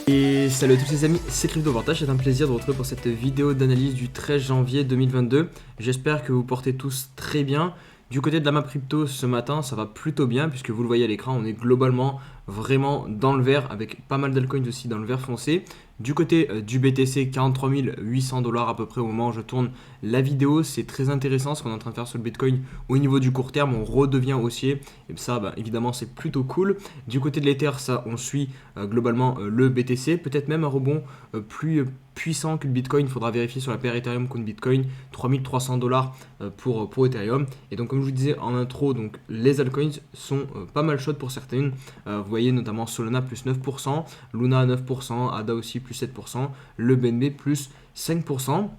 Et salut à tous les amis, c'est CryptoPartage, c'est un plaisir de vous retrouver pour cette vidéo d'analyse du 13 janvier 2022. J'espère que vous portez tous très bien. Du côté de la map crypto ce matin, ça va plutôt bien puisque vous le voyez à l'écran, on est globalement vraiment dans le vert avec pas mal d'altcoins aussi dans le vert foncé. Du côté du BTC, 43 800 $ à peu près au moment où je tourne la vidéo. C'est très intéressant ce qu'on est en train de faire sur le Bitcoin au niveau du court terme. On redevient haussier et ça, évidemment, c'est plutôt cool. Du côté de l'Ether, ça, on suit globalement le BTC. Peut-être même un rebond plus puissant que le Bitcoin. Il faudra vérifier sur la paire Ethereum contre Bitcoin. 3300 $ pour Ethereum. Et donc, comme je vous disais en intro, donc, les altcoins sont pas mal chaudes pour certaines. Vous voyez notamment Solana plus 9%, Luna 9%, ADA aussi plus 7%, le BNB plus 5%.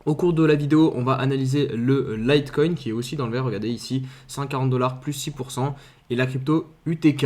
Au cours de la vidéo, on va analyser le Litecoin qui est aussi dans le vert. Regardez ici, 140 $ plus 6%. Et la crypto UTK.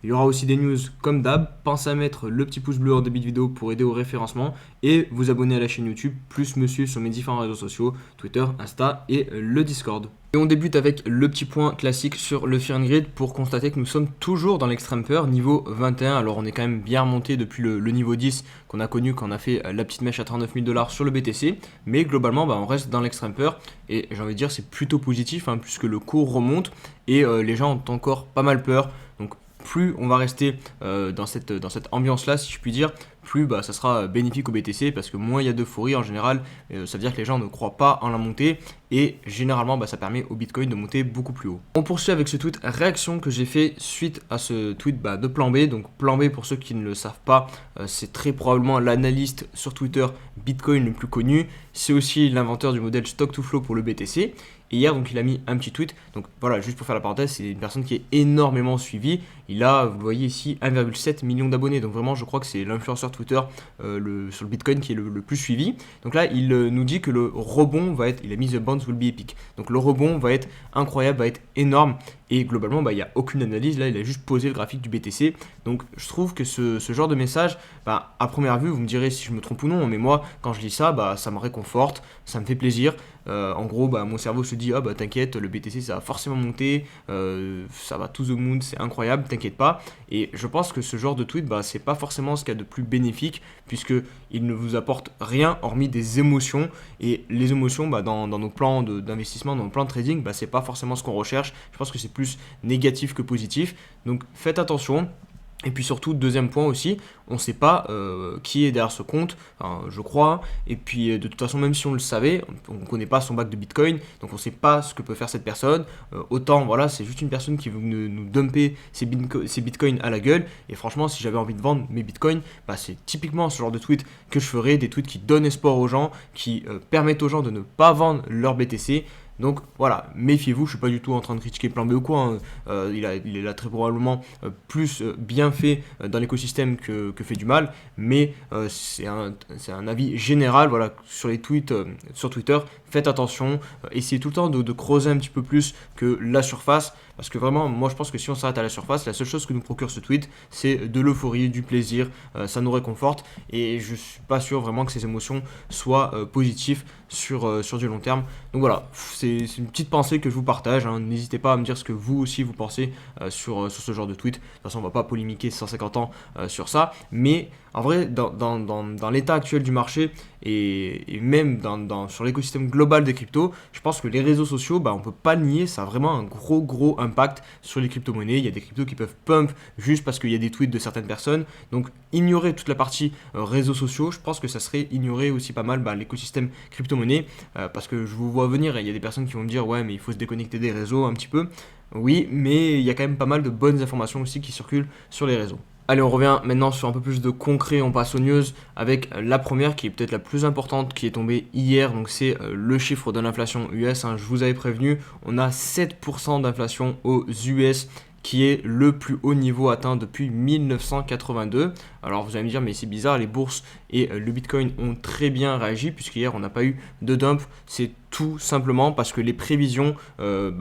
Il y aura aussi des news comme d'hab. Pensez à mettre le petit pouce bleu en début de vidéo pour aider au référencement. Et vous abonner à la chaîne YouTube, plus me suivre sur mes différents réseaux sociaux, Twitter, Insta et le Discord. Et on débute avec le petit point classique sur le Fear and Greed pour constater que nous sommes toujours dans l'extrême peur, niveau 21. Alors on est quand même bien remonté depuis le niveau 10 qu'on a connu quand on a fait la petite mèche à 39 000 $ sur le BTC. Mais globalement, on reste dans l'extrême peur. Et j'ai envie de dire c'est plutôt positif puisque le cours remonte et les gens ont encore pas mal peur. Donc plus on va rester dans cette ambiance-là, si je puis dire, plus ça sera bénéfique au BTC parce que moins il y a d'euphorie en général, ça veut dire que les gens ne croient pas en la montée et généralement ça permet au Bitcoin de monter beaucoup plus haut. On poursuit avec ce tweet réaction que j'ai fait suite à ce tweet de Plan B. Donc Plan B, pour ceux qui ne le savent pas, c'est très probablement l'analyste sur Twitter Bitcoin le plus connu. C'est aussi l'inventeur du modèle Stock to Flow pour le BTC. Et hier, donc, il a mis un petit tweet. Donc voilà, juste pour faire la parenthèse, c'est une personne qui est énormément suivie. Il a, vous le voyez ici, 1,7 million d'abonnés. Donc vraiment, je crois que c'est l'influenceur Twitter sur le Bitcoin qui est le plus suivi. Donc là, il nous dit que le rebond va être, il a mis The Bounce will be epic. Donc le rebond va être incroyable, va être énorme. Et globalement, il n'y a aucune analyse. Là, il a juste posé le graphique du BTC. Donc je trouve que ce genre de message, à première vue, vous me direz si je me trompe ou non. Mais moi, quand je lis ça, ça me réconforte, ça me fait plaisir. En gros, mon cerveau se dit t'inquiète, le BTC ça va forcément monter, ça va to the moon, c'est incroyable, t'inquiète pas. Et je pense que ce genre de tweet, c'est pas forcément ce qu'il y a de plus bénéfique, puisque il ne vous apporte rien hormis des émotions. Et les émotions, dans nos plans d'investissement, dans nos plans de trading, c'est pas forcément ce qu'on recherche. Je pense que c'est plus négatif que positif. Donc faites attention. Et puis surtout, deuxième point aussi, on ne sait pas qui est derrière ce compte, je crois. Et puis de toute façon, même si on le savait, on ne connaît pas son bac de Bitcoin, donc on ne sait pas ce que peut faire cette personne. Autant, voilà, c'est juste une personne qui veut nous dumper ses Bitcoins à la gueule. Et franchement, si j'avais envie de vendre mes Bitcoins, c'est typiquement ce genre de tweet que je ferais, des tweets qui donnent espoir aux gens, qui permettent aux gens de ne pas vendre leur BTC. Donc voilà, méfiez-vous, je ne suis pas du tout en train de critiquer Plan B ou quoi, il a très probablement plus bien fait dans l'écosystème que fait du mal, mais c'est un avis général, voilà, sur les tweets sur Twitter. Faites attention, essayez tout le temps de creuser un petit peu plus que la surface, parce que vraiment, moi je pense que si on s'arrête à la surface, la seule chose que nous procure ce tweet, c'est de l'euphorie, du plaisir, ça nous réconforte, et je suis pas sûr vraiment que ces émotions soient positives sur du long terme. Donc voilà, c'est une petite pensée que je vous partage, n'hésitez pas à me dire ce que vous aussi vous pensez sur ce genre de tweet. De toute façon, on va pas polémiquer 150 ans sur ça, mais en vrai, dans l'état actuel du marché et même sur l'écosystème global des cryptos, je pense que les réseaux sociaux, on peut pas le nier, ça a vraiment un gros impact sur les crypto-monnaies. Il y a des cryptos qui peuvent pump juste parce qu'il y a des tweets de certaines personnes. Donc ignorer toute la partie réseaux sociaux, je pense que ça serait ignorer aussi pas mal l'écosystème crypto-monnaie, parce que je vous vois venir, il y a des personnes qui vont me dire ouais mais il faut se déconnecter des réseaux un petit peu. Oui, mais il y a quand même pas mal de bonnes informations aussi qui circulent sur les réseaux. Allez, on revient maintenant sur un peu plus de concret, on passe aux news avec la première qui est peut-être la plus importante qui est tombée hier, donc c'est le chiffre de l'inflation US, je vous avais prévenu, on a 7% d'inflation aux US qui est le plus haut niveau atteint depuis 1982. Alors vous allez me dire mais c'est bizarre, les bourses et le Bitcoin ont très bien réagi puisqu'hier on n'a pas eu de dump, c'est tout simplement parce que les prévisions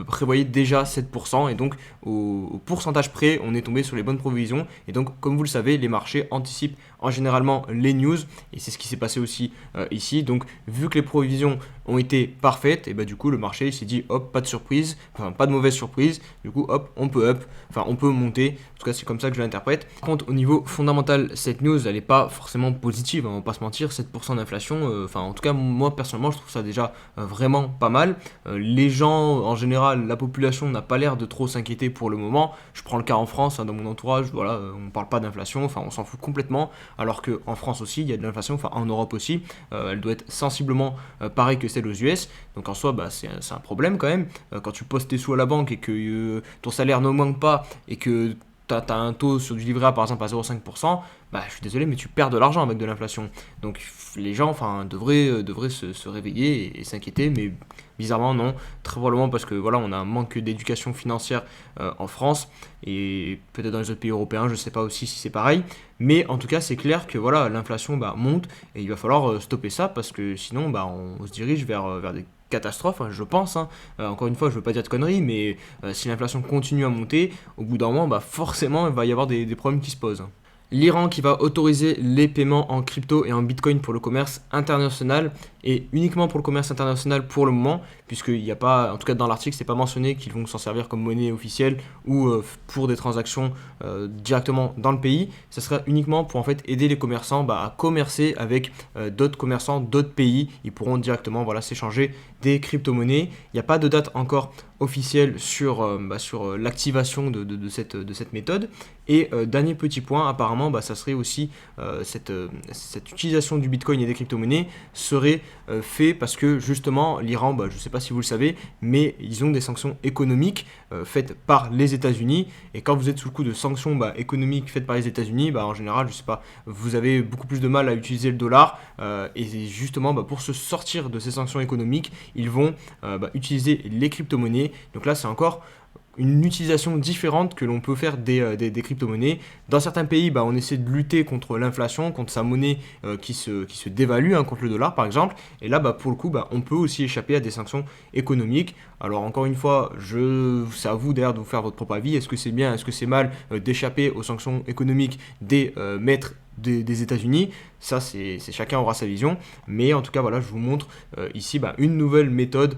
prévoyaient déjà 7% et donc au pourcentage près, on est tombé sur les bonnes prévisions. Et donc, comme vous le savez, les marchés anticipent en généralement les news et c'est ce qui s'est passé aussi ici. Donc, vu que les prévisions ont été parfaites, et bah du coup le marché il s'est dit hop, pas de surprise, enfin pas de mauvaise surprise, du coup hop, on peut monter. En tout cas, c'est comme ça que je l'interprète. Par contre, au niveau fondamental, cette news elle est pas forcément positive, on va pas se mentir. 7% d'inflation, enfin en tout cas moi personnellement je trouve ça déjà vraiment pas mal. Les gens en général, la population n'a pas l'air de trop s'inquiéter pour le moment. Je prends le cas en France, dans mon entourage, voilà, on parle pas d'inflation, enfin on s'en fout complètement, alors qu'en France aussi il y a de l'inflation, enfin en Europe aussi, elle doit être sensiblement pareil que celle aux US. Donc en soi c'est un problème quand même. Quand tu poses tes sous à la banque et que ton salaire n'augmente pas et que tu as un taux sur du livret A par exemple à 0,5%, je suis désolé mais tu perds de l'argent avec de l'inflation. Donc les gens devraient se réveiller et s'inquiéter, mais bizarrement non, très probablement parce que voilà, on a un manque d'éducation financière en France et peut-être dans les autres pays européens, je sais pas aussi si c'est pareil, mais en tout cas c'est clair que voilà, l'inflation monte et il va falloir stopper ça parce que sinon on se dirige vers des catastrophes, je pense. Encore une fois, je veux pas dire de conneries, mais si l'inflation continue à monter, au bout d'un moment, forcément, il va y avoir des problèmes qui se posent. L'Iran qui va autoriser les paiements en crypto et en bitcoin pour le commerce international et uniquement pour le commerce international pour le moment, puisqu'il n'y a pas, en tout cas dans l'article, c'est pas mentionné qu'ils vont s'en servir comme monnaie officielle ou pour des transactions directement dans le pays. Ça sera uniquement pour en fait aider les commerçants à commercer avec d'autres commerçants d'autres pays. Ils pourront directement s'échanger des crypto-monnaies. Il n'y a pas de date encore officielle sur l'activation de cette méthode. Et dernier petit point, apparemment, ça serait aussi cette utilisation du Bitcoin et des crypto-monnaies serait fait parce que justement l'Iran, je ne sais pas si vous le savez, mais ils ont des sanctions économiques faites par les États-Unis. Et quand vous êtes sous le coup de sanctions économiques faites par les États-Unis, en général, je sais pas, vous avez beaucoup plus de mal à utiliser le dollar. Et justement, pour se sortir de ces sanctions économiques, ils vont utiliser les crypto-monnaies. Donc là, c'est encore une utilisation différente que l'on peut faire des crypto-monnaies. Dans certains pays, on essaie de lutter contre l'inflation, contre sa monnaie qui se dévalue, contre le dollar par exemple. Et là, pour le coup, on peut aussi échapper à des sanctions économiques. Alors encore une fois, c'est à vous d'ailleurs de vous faire votre propre avis. Est-ce que c'est bien, est-ce que c'est mal d'échapper aux sanctions économiques des maîtres des États-Unis? Ça, c'est chacun aura sa vision. Mais en tout cas, voilà, je vous montre ici une nouvelle méthode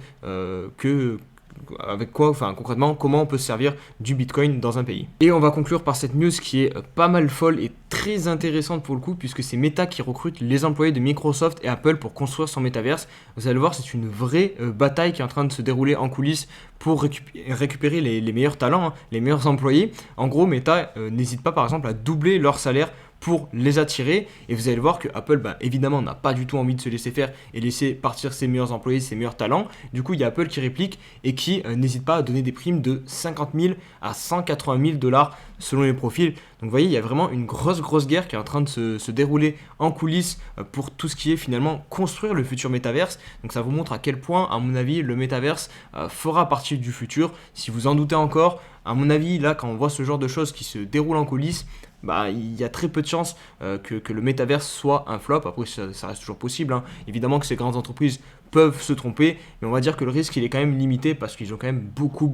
avec quoi, concrètement, comment on peut se servir du Bitcoin dans un pays. Et on va conclure par cette news qui est pas mal folle et très intéressante pour le coup, puisque c'est Meta qui recrute les employés de Microsoft et Apple pour construire son métaverse. Vous allez le voir, c'est une vraie bataille qui est en train de se dérouler en coulisses pour récupérer les meilleurs talents, les meilleurs employés. En gros, Meta n'hésite pas par exemple à doubler leur salaire pour les attirer, et vous allez le voir que Apple évidemment n'a pas du tout envie de se laisser faire et laisser partir ses meilleurs employés, ses meilleurs talents. Du coup il y a Apple qui réplique et qui n'hésite pas à donner des primes de 50 000 à 180 000 dollars selon les profils. Donc vous voyez, il y a vraiment une grosse guerre qui est en train de se dérouler en coulisses pour tout ce qui est finalement construire le futur métaverse. Donc ça vous montre à quel point, à mon avis, le métaverse fera partie du futur. Si vous en doutez encore, à mon avis, là quand on voit ce genre de choses qui se déroulent en coulisses, il y a très peu de chances que le métaverse soit un flop. Après ça reste toujours possible, Évidemment que ces grandes entreprises peuvent se tromper, mais on va dire que le risque il est quand même limité parce qu'ils ont quand même beaucoup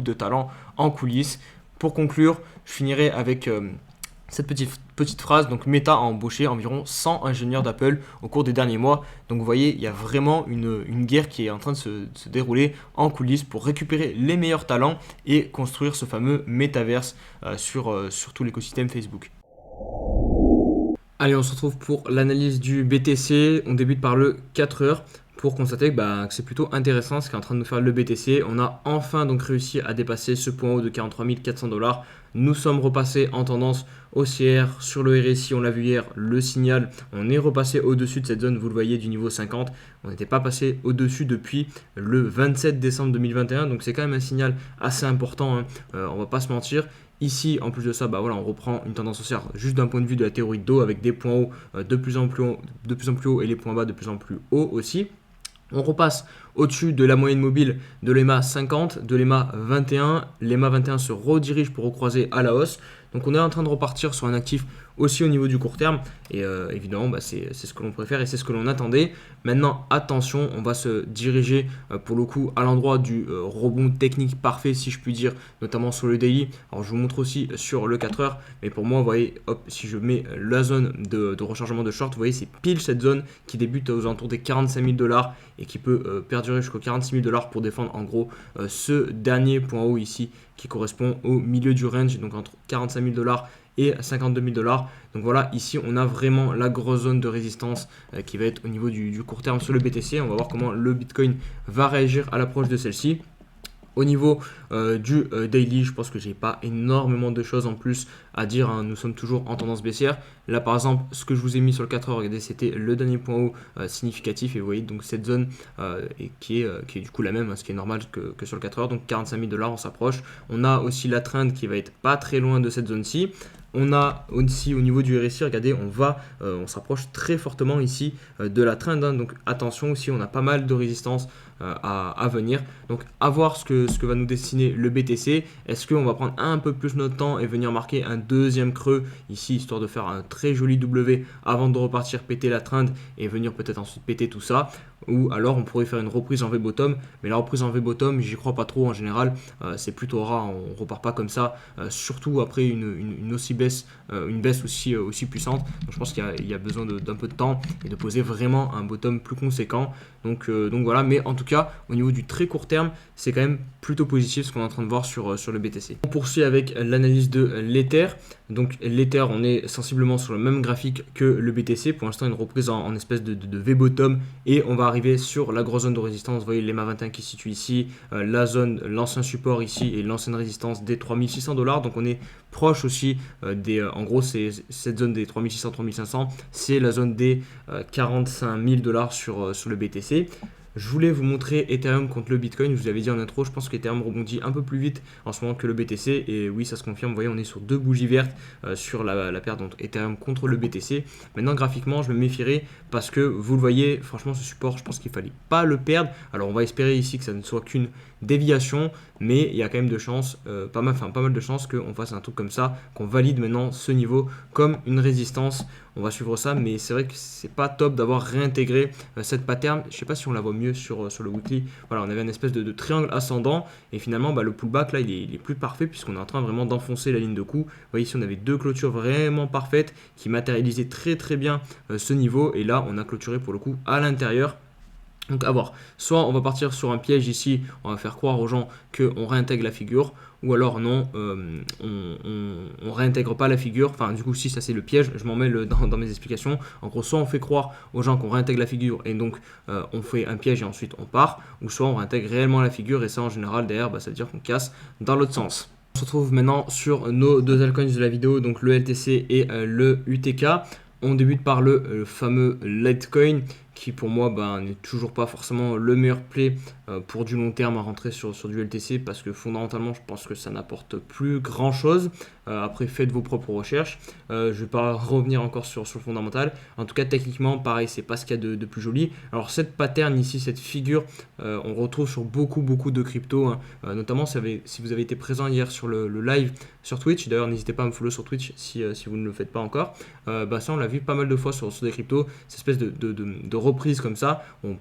de talent en coulisses. Pour conclure, je finirai avec cette petite phrase. Donc Meta a embauché environ 100 ingénieurs d'Apple au cours des derniers mois. Donc vous voyez, il y a vraiment une guerre qui est en train de se dérouler en coulisses pour récupérer les meilleurs talents et construire ce fameux métaverse sur tout l'écosystème Facebook. Allez, on se retrouve pour l'analyse du BTC. On débute par le 4 heures pour constater que c'est plutôt intéressant ce qu'est en train de nous faire le BTC. On a enfin donc réussi à dépasser ce point haut de 43 400 $. Nous sommes repassés en tendance haussière sur le RSI, on l'a vu hier, le signal, on est repassé au-dessus de cette zone, vous le voyez, du niveau 50. On n'était pas passé au-dessus depuis le 27 décembre 2021, donc c'est quand même un signal assez important, on va pas se mentir. Ici, en plus de ça, on reprend une tendance haussière juste d'un point de vue de la théorie de dos avec des points hauts de plus en plus haut et les points bas de plus en plus hauts aussi. On repasse au-dessus de la moyenne mobile de l'EMA 50, de l'EMA 21. L'EMA 21 se redirige pour recroiser à la hausse. Donc on est en train de repartir sur un actif aussi au niveau du court terme. Et évidemment, c'est ce que l'on préfère et c'est ce que l'on attendait. Maintenant, attention, on va se diriger pour le coup à l'endroit du rebond technique parfait, si je puis dire, notamment sur le daily. Alors, je vous montre aussi sur le 4 heures, mais pour moi, vous voyez, hop, si je mets la zone de rechargement de short, vous voyez, c'est pile cette zone qui débute aux alentours des 45 000 $ et qui peut perdurer jusqu'aux 46 000 $ pour défendre en gros ce dernier point haut ici qui correspond au milieu du range, donc entre 45 000 $ et 52 000 $. Donc voilà, ici on a vraiment la grosse zone de résistance qui va être au niveau du court terme sur le BTC. On va voir comment le Bitcoin va réagir à l'approche de celle-ci. Au niveau du daily, je pense que j'ai pas énormément de choses en plus à dire, hein. Nous sommes toujours en tendance baissière. Là par exemple, ce que je vous ai mis sur le 4 heures, regardez, c'était le dernier point haut significatif. Et vous voyez donc cette zone qui est du coup la même, hein, ce qui est normal que sur le 4 heures. Donc 45 000 $, on s'approche. On a aussi la trend qui va être pas très loin de cette zone-ci. On a aussi au niveau du RSI, regardez, on s'approche très fortement ici de la trend, hein. Donc attention aussi, on a pas mal de résistance à venir. Donc à voir ce que va nous dessiner le BTC. Est-ce qu'on va prendre un peu plus notre temps et venir marquer un deuxième creux ici, histoire de faire un très joli W avant de repartir péter la trend et venir peut-être ensuite péter tout ça? Ou alors on pourrait faire une reprise en V-bottom, mais la reprise en V-bottom, j'y crois pas trop en général, c'est plutôt rare, on repart pas comme ça, surtout après une baisse aussi puissante. Donc je pense qu'il y a besoin d'un peu de temps et de poser vraiment un bottom plus conséquent. Donc voilà, mais en tout cas au niveau du très court terme, c'est quand même plutôt positif ce qu'on est en train de voir sur le BTC. On poursuit avec l'analyse de l'Ether. Donc l'Ether, on est sensiblement sur le même graphique que le BTC. Pour l'instant, une reprise en espèce de V-bottom et on va arriver sur la grosse zone de résistance. Vous voyez l'EMA 21 qui se situe ici, l'ancien support ici et l'ancienne résistance des 3600 $. Donc on est proche aussi en gros, c'est cette zone des 3600-3500, c'est la zone des 45 000 $ sur le BTC. Je voulais vous montrer Ethereum contre le Bitcoin. Je vous avais dit en intro, je pense qu'Ethereum rebondit un peu plus vite en ce moment que le BTC. Et oui, ça se confirme. Vous voyez, on est sur deux bougies vertes sur la paire Ethereum contre le BTC. Maintenant, graphiquement, je me méfierai parce que vous le voyez, franchement, ce support, je pense qu'il fallait pas le perdre. Alors, on va espérer ici que ça ne soit qu'une déviation, mais il y a quand même de chances, pas mal de chances qu'on fasse un truc comme ça, qu'on valide maintenant ce niveau comme une résistance. On va suivre ça, mais c'est vrai que c'est pas top d'avoir réintégré cette pattern. Je sais pas si on la voit mieux sur le weekly. Voilà, on avait une espèce de triangle ascendant et finalement le pullback là il est plus parfait puisqu'on est en train vraiment d'enfoncer la ligne de coup. Vous voyez ici on avait deux clôtures vraiment parfaites qui matérialisaient très très bien ce niveau et là on a clôturé pour le coup à l'intérieur. Donc à voir, soit on va partir sur un piège ici, on va faire croire aux gens qu'on réintègre la figure, ou alors non, on réintègre pas la figure. Enfin du coup si ça c'est le piège, je m'en mêle dans mes explications. En gros, soit on fait croire aux gens qu'on réintègre la figure et donc on fait un piège et ensuite on part, ou soit on réintègre réellement la figure et ça en général derrière ça veut dire qu'on casse dans l'autre sens. On se retrouve maintenant sur nos deux altcoins de la vidéo, donc le LTC et le UTK. On débute par le fameux Litecoin qui pour moi n'est toujours pas forcément le meilleur play pour du long terme à rentrer sur du LTC parce que fondamentalement je pense que ça n'apporte plus grand chose. Après faites vos propres recherches, je ne vais pas revenir encore sur le fondamental. En tout cas techniquement pareil, c'est pas ce qu'il y a de plus joli. Alors cette pattern ici, cette figure, on retrouve sur beaucoup de cryptos, hein. Notamment si vous avez été présent hier sur le live sur Twitch, d'ailleurs n'hésitez pas à me follow sur Twitch si vous ne le faites pas encore. Ça on l'a vu pas mal de fois sur des cryptos, cette espèce de reprise comme ça, on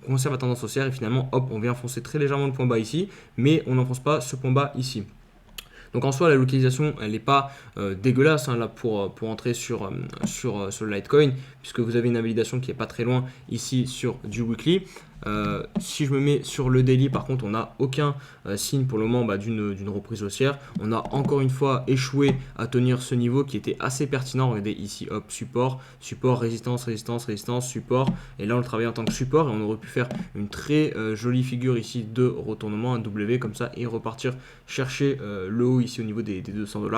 conserve la tendance haussière et finalement hop on vient foncer très légèrement le point bas ici, mais on n'enfonce pas ce point bas ici. Donc en soi la localisation elle n'est pas dégueulasse hein, là pour entrer sur le Litecoin puisque vous avez une invalidation qui est pas très loin ici sur du weekly. Si je me mets sur le daily par contre on n'a aucun signe pour le moment d'une reprise haussière. On a encore une fois échoué à tenir ce niveau qui était assez pertinent. Regardez ici hop support, résistance, support et là on le travaille en tant que support et on aurait pu faire une très jolie figure ici de retournement, un W comme ça et repartir chercher le haut ici au niveau des 200 $.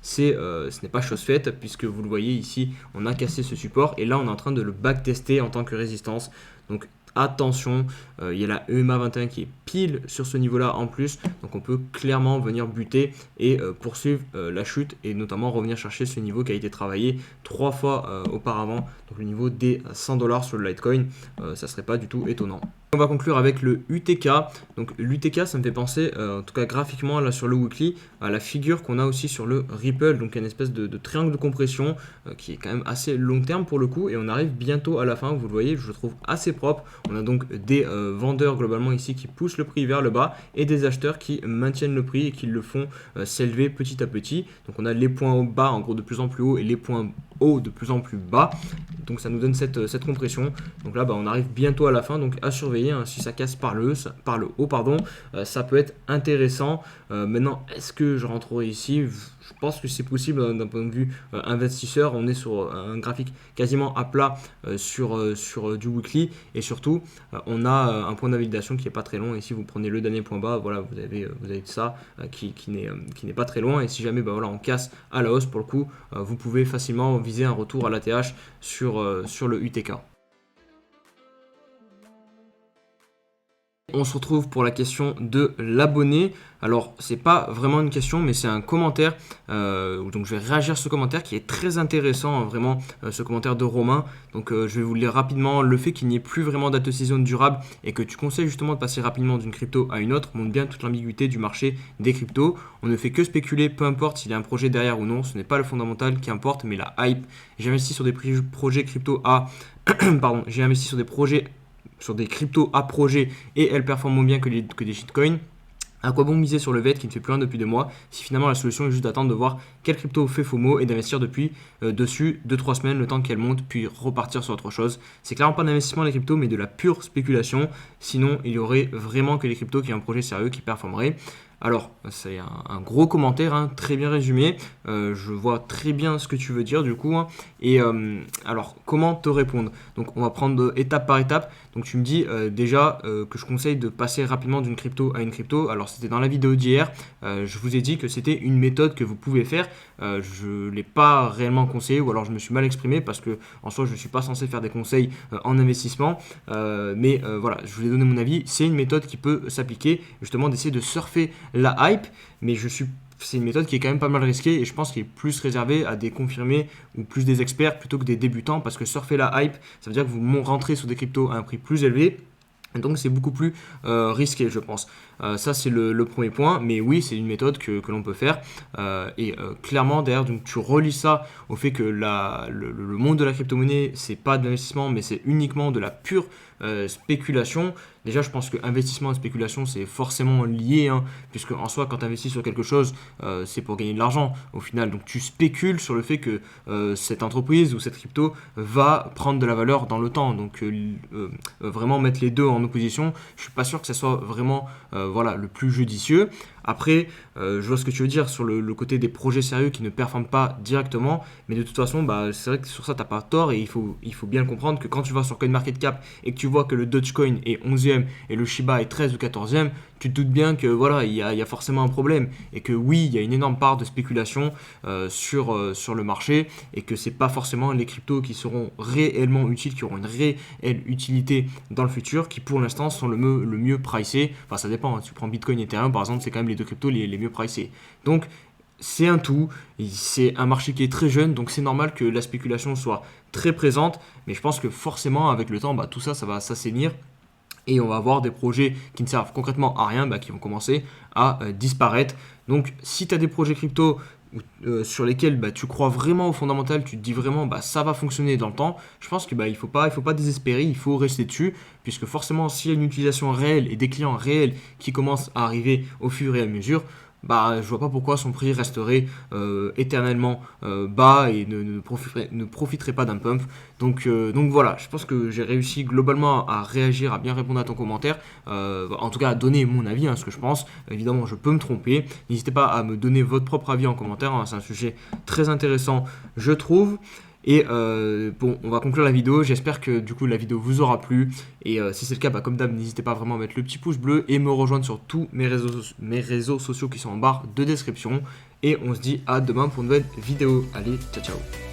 Ce n'est pas chose faite puisque vous le voyez ici on a cassé ce support et là on est en train de le backtester en tant que résistance. Donc attention, il y a la EMA 21 qui est pile sur ce niveau là en plus, donc on peut clairement venir buter et poursuivre la chute et notamment revenir chercher ce niveau qui a été travaillé 3 fois auparavant, donc le niveau des 100 $ sur le Litecoin, ça serait pas du tout étonnant. On va conclure avec le UTK. Donc l'UTK, ça me fait penser, en tout cas graphiquement là sur le weekly, à la figure qu'on a aussi sur le Ripple, donc une espèce de triangle de compression qui est quand même assez long terme pour le coup, et on arrive bientôt à la fin. Vous le voyez, je le trouve assez propre. On a donc des vendeurs globalement ici qui poussent le prix vers le bas et des acheteurs qui maintiennent le prix et qui le font s'élever petit à petit. Donc on a les points bas en gros de plus en plus haut et les points hauts de plus en plus bas. Donc ça nous donne cette compression. Donc là on arrive bientôt à la fin, donc à surveiller. Si ça casse par le haut, ça peut être intéressant. Maintenant, est-ce que je rentrerai ici? Je pense que c'est possible d'un point de vue investisseur. On est sur un graphique quasiment à plat sur du weekly, et surtout on a un point d'invalidation qui est pas très long. Et si vous prenez le dernier point bas, voilà, vous avez ça qui n'est pas très loin. Et si jamais voilà, on casse à la hausse, pour le coup, vous pouvez facilement viser un retour à l'ATH sur le UTK. On se retrouve pour la question de l'abonné. Alors, c'est pas vraiment une question, mais c'est un commentaire. Donc, je vais réagir à ce commentaire qui est très intéressant, hein, vraiment, ce commentaire de Romain. Donc, je vais vous le lire rapidement. Le fait qu'il n'y ait plus vraiment d'adoption durable et que tu conseilles justement de passer rapidement d'une crypto à une autre montre bien toute l'ambiguïté du marché des cryptos. On ne fait que spéculer, peu importe s'il y a un projet derrière ou non. Ce n'est pas le fondamental qui importe, mais la hype. J'ai investi sur des projets crypto à... Pardon, j'ai investi sur des cryptos à projet et elles performent moins bien que des shitcoins. À quoi bon miser sur le VET qui ne fait plus rien depuis 2 mois si finalement la solution est juste d'attendre de voir quelle crypto fait FOMO et d'investir dessus 2-3 semaines le temps qu'elle monte puis repartir sur autre chose. C'est clairement pas d'investissement les cryptos mais de la pure spéculation. Sinon il y aurait vraiment que les cryptos qui ont un projet sérieux qui performeraient. Alors, c'est un gros commentaire, hein, très bien résumé. Je vois très bien ce que tu veux dire du coup. Hein. Et alors, comment te répondre? Donc, on va prendre étape par étape. Donc, tu me dis déjà que je conseille de passer rapidement d'une crypto à une crypto. Alors, c'était dans la vidéo d'hier. Je vous ai dit que c'était une méthode que vous pouvez faire. Je ne l'ai pas réellement conseillé ou alors je me suis mal exprimé parce que en soi, je ne suis pas censé faire des conseils en investissement. Mais voilà, je vous ai donné mon avis. C'est une méthode qui peut s'appliquer, justement, d'essayer de surfer la hype, mais c'est une méthode qui est quand même pas mal risquée et je pense qu'il est plus réservé à des confirmés ou plus des experts plutôt que des débutants parce que surfer la hype, ça veut dire que vous rentrez sur des cryptos à un prix plus élevé. Et donc c'est beaucoup plus risqué, je pense. Ça c'est le premier point, mais oui c'est une méthode que l'on peut faire. Clairement derrière, donc tu relis ça au fait que le monde de la crypto-monnaie c'est pas de l'investissement mais c'est uniquement de la pure spéculation. Déjà je pense que investissement et spéculation c'est forcément lié, hein, puisque en soi quand tu investis sur quelque chose c'est pour gagner de l'argent au final. Donc tu spécules sur le fait que cette entreprise ou cette crypto va prendre de la valeur dans le temps. Donc vraiment mettre les deux en opposition, je suis pas sûr que ça soit vraiment voilà, le plus judicieux. Après, je vois ce que tu veux dire sur le côté des projets sérieux qui ne performent pas directement, mais de toute façon, c'est vrai que sur ça, tu n'as pas tort et il faut bien comprendre que quand tu vas sur CoinMarketCap et que tu vois que le Dogecoin est 11e et le Shiba est 13 ou 14e, tu te doutes bien que voilà, il y a forcément un problème et que oui, il y a une énorme part de spéculation sur le marché et que c'est pas forcément les cryptos qui seront réellement utiles, qui auront une réelle utilité dans le futur, qui pour l'instant sont le mieux pricés. Enfin, ça dépend, hein. Tu prends Bitcoin et Ethereum par exemple, c'est quand même les deux cryptos les mieux pricés. Donc, c'est un tout, c'est un marché qui est très jeune, donc c'est normal que la spéculation soit très présente, mais je pense que forcément avec le temps, tout ça, ça va s'assainir. Et on va avoir des projets qui ne servent concrètement à rien, qui vont commencer à disparaître. Donc si tu as des projets crypto sur lesquels tu crois vraiment au fondamental, tu te dis vraiment ça va fonctionner dans le temps, je pense qu'il ne faut pas désespérer, il faut rester dessus, puisque forcément s'il y a une utilisation réelle et des clients réels qui commencent à arriver au fur et à mesure, je vois pas pourquoi son prix resterait éternellement bas et ne profiterait pas d'un pump. Donc voilà, je pense que j'ai réussi globalement à réagir, à bien répondre à ton commentaire, en tout cas à donner mon avis, ce que je pense. Évidemment, je peux me tromper. N'hésitez pas à me donner votre propre avis en commentaire, c'est un sujet très intéressant, je trouve. Et on va conclure la vidéo. J'espère que du coup la vidéo vous aura plu. Et si c'est le cas, comme d'hab, n'hésitez pas vraiment à mettre le petit pouce bleu et me rejoindre sur tous mes réseaux sociaux qui sont en barre de description. Et on se dit à demain pour une nouvelle vidéo. Allez, ciao ciao.